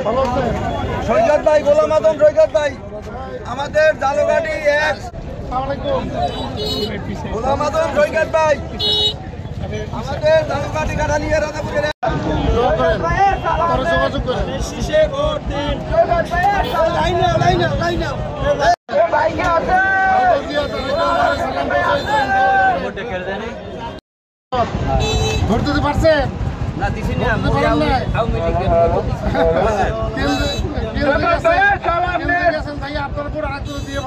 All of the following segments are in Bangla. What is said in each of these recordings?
সৈকত ভাই, গোলাম আদম সৈকত ভাই, আমাদের জালুঘাটি এক। গোলাম আদম সৈকত ভাই, আমাদের জালুঘাটি কাঠালিয়া রাজাপুরের যোগাযোগ করেন। ভোট দিতে পারছেন না? দিছি না, আপনার পুরো হাত দিয়ে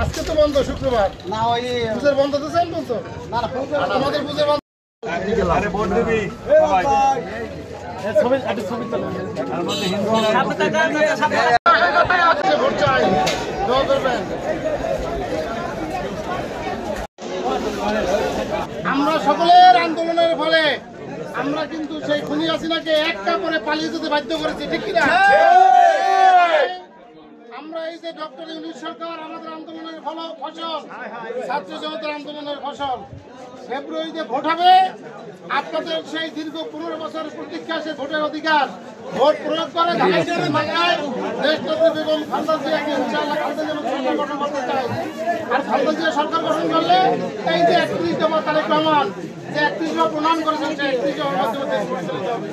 আজকে তো বন্ধ, শুক্রবার না, ওই পুজোর বন্ধ তো চাই বলতো না, আমাদের পুজোর বন্ধ। আমরা সকলের আন্দোলনের ফলে আমরা কিন্তু সেই খুনি হাসিনাকে এক কাপড়ে পালিয়ে যেতে বাধ্য করেছি, ঠিক কিনা? আমরা এই যে ডক্টর ইউনূস সরকার আমাদের আন্দোলনের ফসল, ছাত্র জনতার আন্দোলনের ফসল। ফেব্রুয়ারিতে ভোট হবে, আপনাদের সেই দীর্ঘ 15 বছরের প্রতীক্ষা, সে ভোটের অধিকার, ভোট প্রয়োগ করে দেশনেত্রী বেগম খালেদা জিয়াকে ইনশাআল্লাহ খালেদা জিয়া সরকার গঠন করতে চাই। আর খালেদা জিয়া সরকার গঠন করলে এই যে 31 দফা তারেক রহমান যে 31 দফা প্রণয়ন করেছেন, সেই 31 দফার মাধ্যমে দেশ পরিচালিত হবে।